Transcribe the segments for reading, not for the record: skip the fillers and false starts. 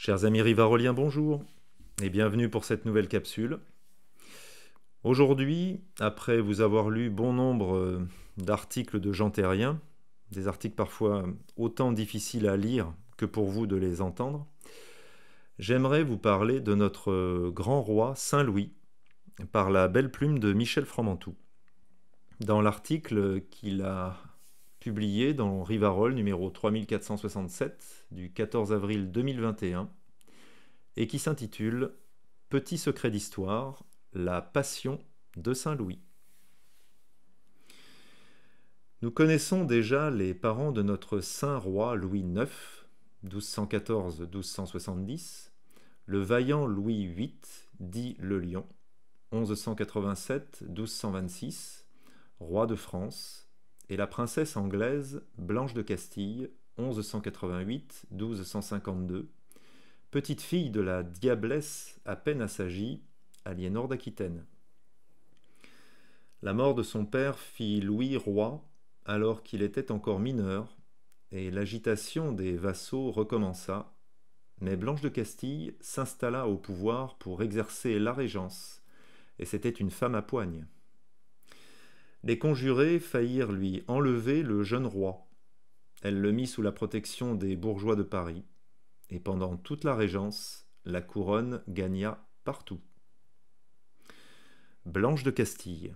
Chers amis rivaroliens, bonjour et bienvenue pour cette nouvelle capsule. Aujourd'hui, après vous avoir lu bon nombre d'articles de Jean Terrien, des articles parfois autant difficiles à lire que pour vous de les entendre, j'aimerais vous parler de notre grand roi Saint-Louis par la belle plume de Michel Fromentou. Dans l'article qu'il a publié dans Rivarol numéro 3467 du 14 avril 2021 et qui s'intitule « Petit secret d'histoire, la passion de Saint-Louis ». Nous connaissons déjà les parents de notre saint roi Louis IX, 1214-1270, le vaillant Louis VIII, dit le Lion, 1187-1226, roi de France, et la princesse anglaise Blanche de Castille, 1188-1252, petite fille de la diablesse à peine assagie, Aliénor d'Aquitaine. La mort de son père fit Louis roi alors qu'il était encore mineur, et l'agitation des vassaux recommença, mais Blanche de Castille s'installa au pouvoir pour exercer la régence, et c'était une femme à poigne. Les conjurés faillirent lui enlever le jeune roi. Elle le mit sous la protection des bourgeois de Paris, et pendant toute la régence, la couronne gagna partout. Blanche de Castille.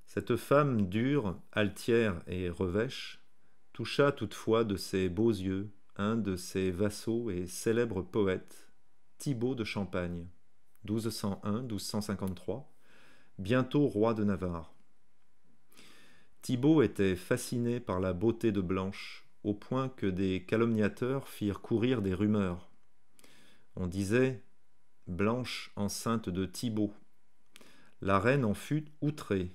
Cette femme dure, altière et revêche toucha toutefois de ses beaux yeux un de ses vassaux et célèbres poètes, Thibaut de Champagne, 1201-1253, bientôt roi de Navarre. Thibaut était fasciné par la beauté de Blanche, au point que des calomniateurs firent courir des rumeurs. On disait « Blanche enceinte de Thibaut ». La reine en fut outrée.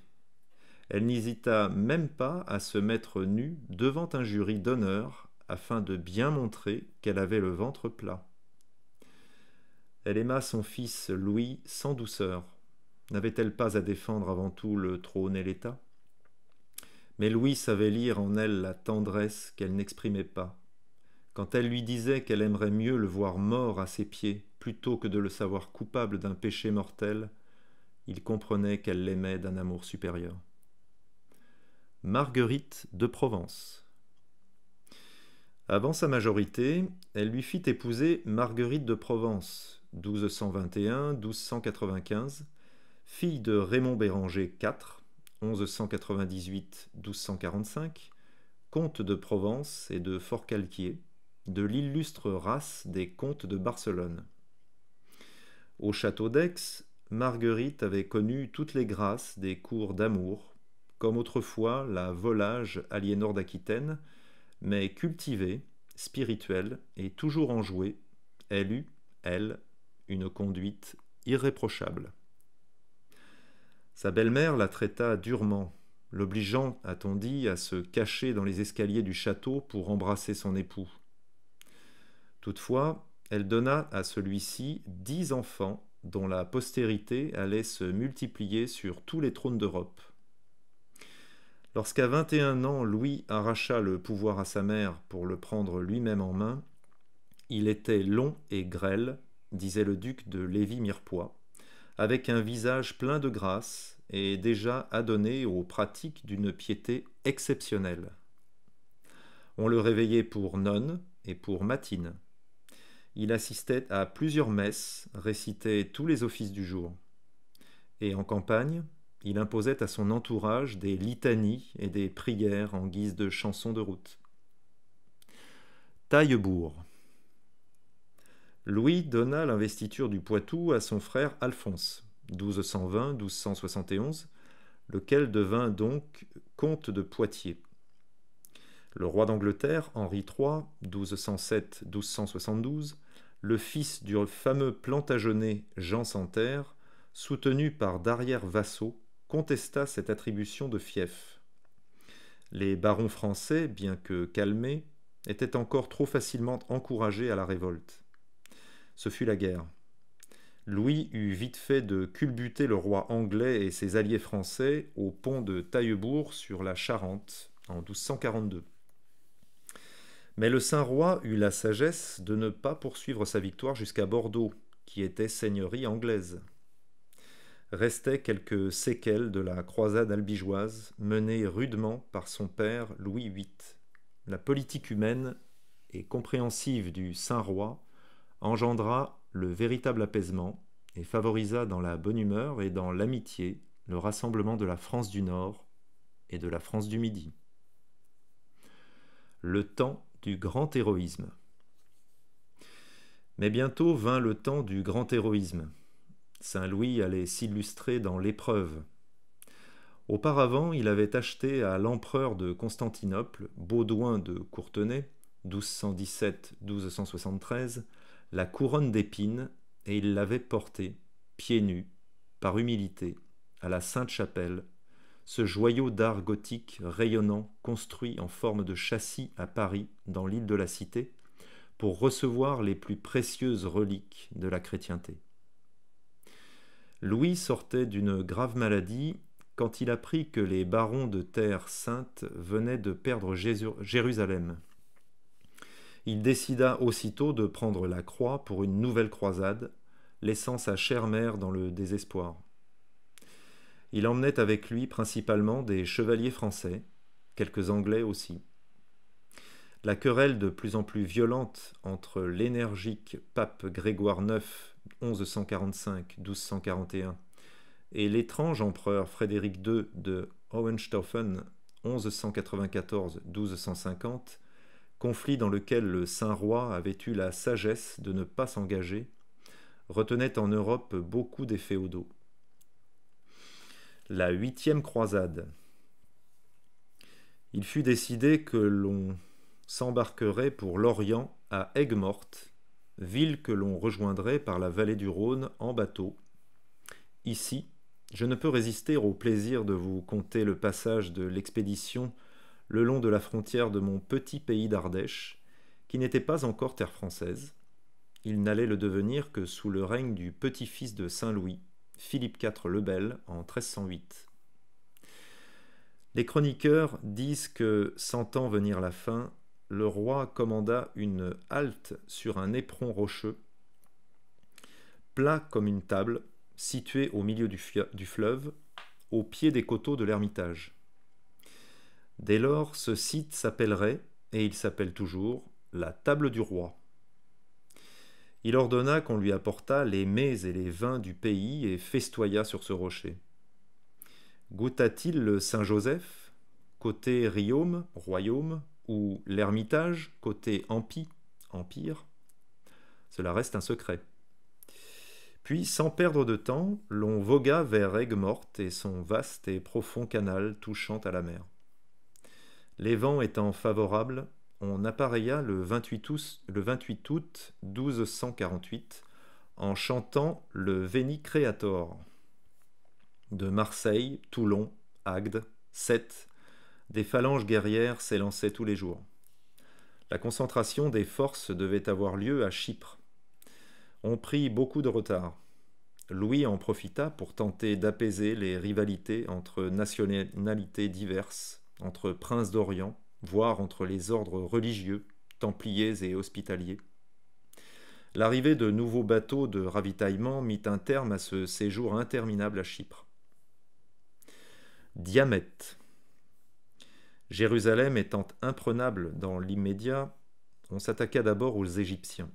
Elle n'hésita même pas à se mettre nue devant un jury d'honneur afin de bien montrer qu'elle avait le ventre plat. Elle aima son fils Louis sans douceur. N'avait-elle pas à défendre avant tout le trône et l'État ? Mais Louis savait lire en elle la tendresse qu'elle n'exprimait pas. Quand elle lui disait qu'elle aimerait mieux le voir mort à ses pieds plutôt que de le savoir coupable d'un péché mortel, il comprenait qu'elle l'aimait d'un amour supérieur. Marguerite de Provence. Avant sa majorité, elle lui fit épouser Marguerite de Provence, 1221-1295, fille de Raymond Béranger IV, 1198-1245, comte de Provence et de Forcalquier, de l'illustre race des comtes de Barcelone. Au château d'Aix, Marguerite avait connu toutes les grâces des cours d'amour, comme autrefois la volage Aliénor d'Aquitaine, mais cultivée, spirituelle et toujours enjouée, elle eut, elle, une conduite irréprochable. Sa belle-mère la traita durement, l'obligeant, a-t-on dit, à se cacher dans les escaliers du château pour embrasser son époux. Toutefois, elle donna à celui-ci 10 enfants dont la postérité allait se multiplier sur tous les trônes d'Europe. Lorsqu'à 21 ans, Louis arracha le pouvoir à sa mère pour le prendre lui-même en main, il était long et grêle, disait le duc de Lévis-Mirepoix, avec un visage plein de grâce et déjà adonné aux pratiques d'une piété exceptionnelle. On le réveillait pour nonne et pour matine. Il assistait à plusieurs messes, récitait tous les offices du jour. Et en campagne, il imposait à son entourage des litanies et des prières en guise de chansons de route. Taillebourg. Louis donna l'investiture du Poitou à son frère Alphonse, 1220-1271, lequel devint donc comte de Poitiers. Le roi d'Angleterre, Henri III, 1207-1272, le fils du fameux Plantagenet Jean Santerre, soutenu par d'arrière-vassaux, contesta cette attribution de fief. Les barons français, bien que calmés, étaient encore trop facilement encouragés à la révolte. Ce fut la guerre. Louis eut vite fait de culbuter le roi anglais et ses alliés français au pont de Taillebourg sur la Charente en 1242. Mais le Saint-Roi eut la sagesse de ne pas poursuivre sa victoire jusqu'à Bordeaux, qui était seigneurie anglaise. Restaient quelques séquelles de la croisade albigeoise menée rudement par son père Louis VIII. La politique humaine et compréhensive du Saint-Roi engendra le véritable apaisement et favorisa dans la bonne humeur et dans l'amitié le rassemblement de la France du Nord et de la France du Midi. Le temps du grand héroïsme. Mais bientôt vint le temps du grand héroïsme. Saint Louis allait s'illustrer dans l'épreuve. Auparavant, il avait acheté à l'empereur de Constantinople, Baudouin de Courtenay, 1217-1273, la couronne d'épines, et il l'avait portée, pieds nus, par humilité, à la Sainte-Chapelle, ce joyau d'art gothique rayonnant construit en forme de châssis à Paris, dans l'île de la Cité, pour recevoir les plus précieuses reliques de la chrétienté. Louis sortait d'une grave maladie quand il apprit que les barons de Terre Sainte venaient de perdre Jérusalem. Il décida aussitôt de prendre la croix pour une nouvelle croisade, laissant sa chère mère dans le désespoir. Il emmenait avec lui principalement des chevaliers français, quelques Anglais aussi. La querelle de plus en plus violente entre l'énergique pape Grégoire IX, 1145-1241, et l'étrange empereur Frédéric II de Hohenstaufen, 1194-1250, conflit dans lequel le Saint-Roi avait eu la sagesse de ne pas s'engager, retenait en Europe beaucoup des féodaux. La 8e croisade. Il fut décidé que l'on s'embarquerait pour l'Orient à Aigues-Mortes, ville que l'on rejoindrait par la vallée du Rhône en bateau. Ici, je ne peux résister au plaisir de vous conter le passage de l'expédition le long de la frontière de mon petit pays d'Ardèche, qui n'était pas encore terre française. Il n'allait le devenir que sous le règne du petit-fils de Saint-Louis, Philippe IV le Bel, en 1308. Les chroniqueurs disent que, sentant venir la fin, le roi commanda une halte sur un éperon rocheux, plat comme une table, situé au milieu du fleuve, au pied des coteaux de l'Ermitage. Dès lors, ce site s'appellerait, et il s'appelle toujours, la table du roi. Il ordonna qu'on lui apportât les mets et les vins du pays et festoya sur ce rocher. Goûta-t-il le Saint-Joseph, côté Riaume, royaume, ou l'Ermitage, côté Empire, empire? Cela reste un secret. Puis, sans perdre de temps, l'on vogua vers Aigues-Mortes et son vaste et profond canal touchant à la mer. Les vents étant favorables, on appareilla le 28 août 1248 en chantant le Veni Creator. De Marseille, Toulon, Agde, Sète, des phalanges guerrières s'élançaient tous les jours. La concentration des forces devait avoir lieu à Chypre. On prit beaucoup de retard. Louis en profita pour tenter d'apaiser les rivalités entre nationalités diverses, entre princes d'Orient, voire entre les ordres religieux, templiers et hospitaliers. L'arrivée de nouveaux bateaux de ravitaillement mit un terme à ce séjour interminable à Chypre. Diamètre. Jérusalem étant imprenable dans l'immédiat, on s'attaqua d'abord aux Égyptiens.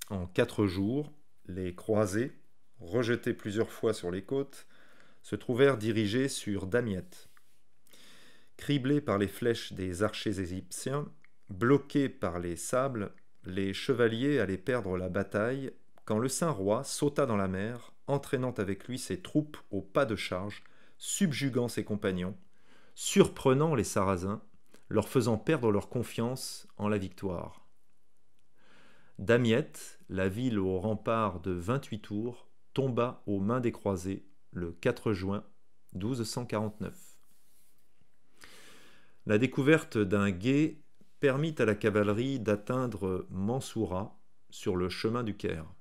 En 4 jours, les croisés, rejetés plusieurs fois sur les côtes, se trouvèrent dirigés sur Damiette. Criblés par les flèches des archers égyptiens, bloqués par les sables, les chevaliers allaient perdre la bataille quand le Saint-Roi sauta dans la mer, entraînant avec lui ses troupes au pas de charge, subjuguant ses compagnons, surprenant les Sarrasins, leur faisant perdre leur confiance en la victoire. Damiette, la ville aux remparts de 28 tours, tomba aux mains des croisés le 4 juin 1249. La découverte d'un gué permit à la cavalerie d'atteindre Mansoura sur le chemin du Caire.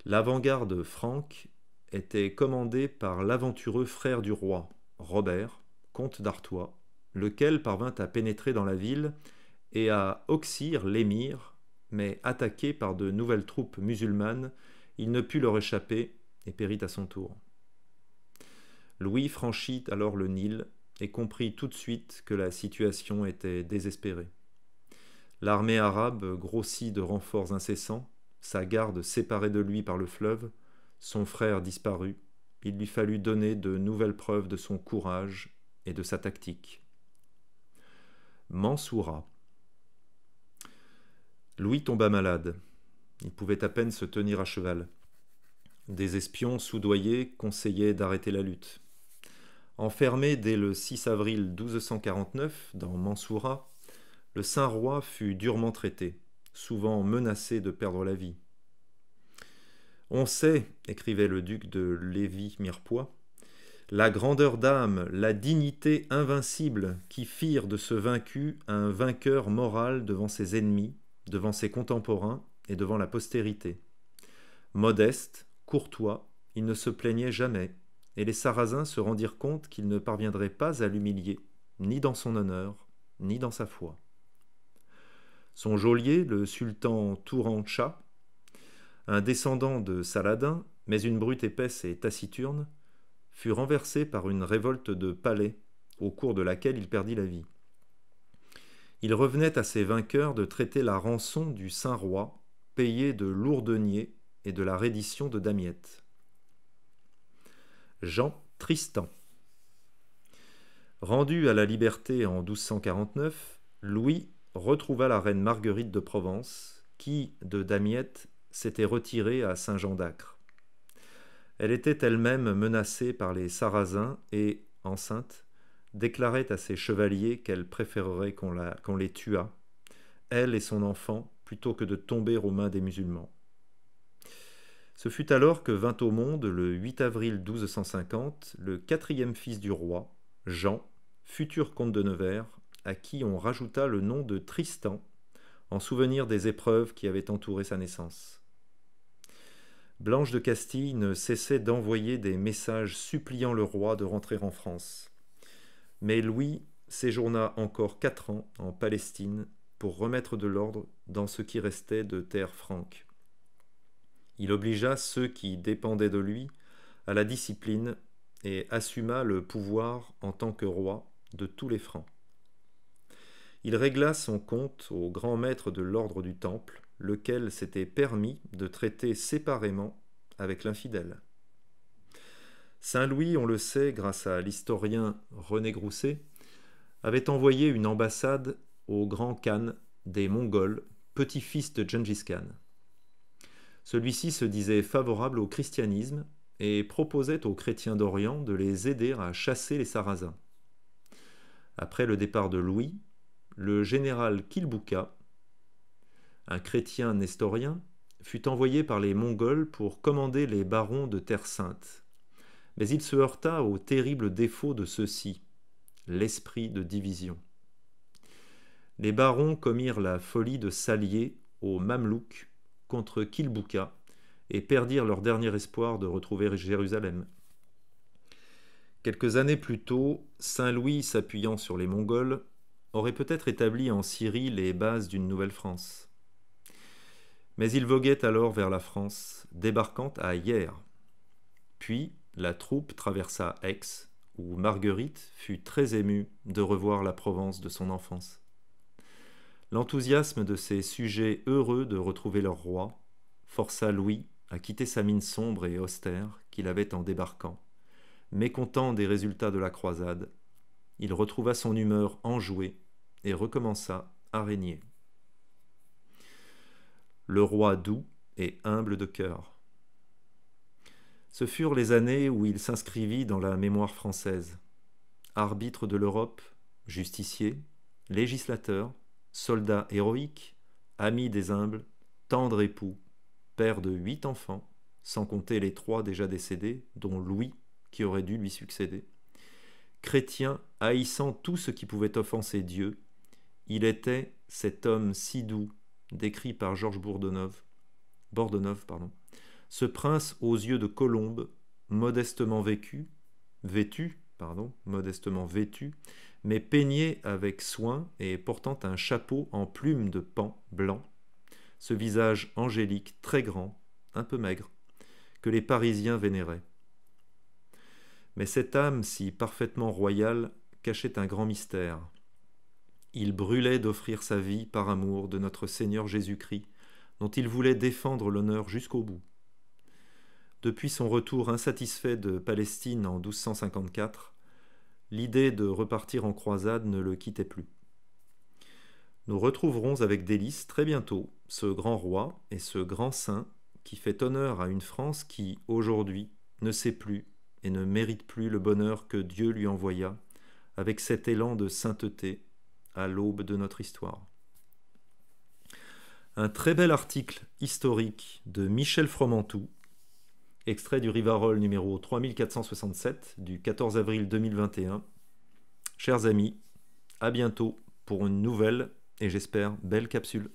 L'avant-garde franque était commandée par l'aventureux frère du roi, Robert, comte d'Artois, lequel parvint à pénétrer dans la ville et à Auxerre l'émir, mais attaqué par de nouvelles troupes musulmanes, il ne put leur échapper et périt à son tour. Louis franchit alors le Nil et comprit tout de suite que la situation était désespérée. L'armée arabe grossit de renforts incessants, sa garde séparée de lui par le fleuve, son frère disparut, il lui fallut donner de nouvelles preuves de son courage et de sa tactique. Mansoura. Louis tomba malade. Il pouvait à peine se tenir à cheval. Des espions soudoyés conseillaient d'arrêter la lutte. Enfermé dès le 6 avril 1249 dans Mansoura, le Saint-Roi fut durement traité, souvent menacé de perdre la vie. « On sait, écrivait le duc de Lévis-Mirepoix, la grandeur d'âme, la dignité invincible qui firent de ce vaincu un vainqueur moral devant ses ennemis, devant ses contemporains et devant la postérité. Modeste, courtois, il ne se plaignait jamais, et les Sarrasins se rendirent compte qu'ils ne parviendraient pas à l'humilier, ni dans son honneur, ni dans sa foi. Son geôlier, le sultan Touran-Tcha, un descendant de Saladin, mais une brute épaisse et taciturne, fut renversé par une révolte de palais, au cours de laquelle il perdit la vie. Il revenait à ses vainqueurs de traiter la rançon du Saint-Roi, payée de lourds deniers et de la reddition de Damiette. Jean Tristan. Rendu à la liberté en 1249, Louis retrouva la reine Marguerite de Provence, qui, de Damiette, s'était retirée à Saint-Jean d'Acre. Elle était elle-même menacée par les Sarrasins et, enceinte, déclarait à ses chevaliers qu'elle préférerait qu'on les tuât, elle et son enfant, plutôt que de tomber aux mains des musulmans. Ce fut alors que vint au monde, le 8 avril 1250, le quatrième fils du roi, Jean, futur comte de Nevers, à qui on rajouta le nom de Tristan, en souvenir des épreuves qui avaient entouré sa naissance. Blanche de Castille ne cessait d'envoyer des messages suppliant le roi de rentrer en France. Mais Louis séjourna encore 4 ans en Palestine pour remettre de l'ordre dans ce qui restait de terre franque. Il obligea ceux qui dépendaient de lui à la discipline et assuma le pouvoir en tant que roi de tous les Francs. Il régla son compte au grand maître de l'ordre du Temple, lequel s'était permis de traiter séparément avec l'infidèle. Saint Louis, on le sait grâce à l'historien René Grousset, avait envoyé une ambassade au grand khan des Mongols, petit-fils de Gengis Khan. Celui-ci se disait favorable au christianisme et proposait aux chrétiens d'Orient de les aider à chasser les Sarrasins. Après le départ de Louis, le général Kilbouka, un chrétien nestorien, fut envoyé par les Mongols pour commander les barons de Terre Sainte. Mais il se heurta au terrible défaut de ceux-ci, l'esprit de division. Les barons commirent la folie de s'allier aux Mamelouks contre Kilbouka et perdirent leur dernier espoir de retrouver Jérusalem. Quelques années plus tôt, Saint Louis, s'appuyant sur les Mongols, aurait peut-être établi en Syrie les bases d'une nouvelle France. Mais il voguait alors vers la France, débarquant à Hyères. Puis, la troupe traversa Aix, où Marguerite fut très émue de revoir la Provence de son enfance. L'enthousiasme de ces sujets heureux de retrouver leur roi força Louis à quitter sa mine sombre et austère qu'il avait en débarquant. Mécontent des résultats de la croisade, il retrouva son humeur enjouée et recommença à régner. Le roi doux et humble de cœur. Ce furent les années où il s'inscrivit dans la mémoire française. Arbitre de l'Europe, justicier, législateur, soldat héroïque, ami des humbles, tendre époux, père de 8 enfants, sans compter les 3 déjà décédés, dont Louis, qui aurait dû lui succéder. Chrétien haïssant tout ce qui pouvait offenser Dieu, il était cet homme si doux, décrit par Georges Bordenove, ce prince aux yeux de colombe, modestement vêtu, mais peigné avec soin et portant un chapeau en plume de paon blanc, ce visage angélique très grand, un peu maigre, que les Parisiens vénéraient. Mais cette âme si parfaitement royale cachait un grand mystère. Il brûlait d'offrir sa vie par amour de notre Seigneur Jésus-Christ, dont il voulait défendre l'honneur jusqu'au bout. Depuis son retour insatisfait de Palestine en 1254, l'idée de repartir en croisade ne le quittait plus. Nous retrouverons avec délice très bientôt ce grand roi et ce grand saint qui fait honneur à une France qui, aujourd'hui, ne sait plus et ne mérite plus le bonheur que Dieu lui envoya avec cet élan de sainteté à l'aube de notre histoire. Un très bel article historique de Michel Fromentou, extrait du Rivarol numéro 3467 du 14 avril 2021. Chers amis, à bientôt pour une nouvelle et j'espère belle capsule.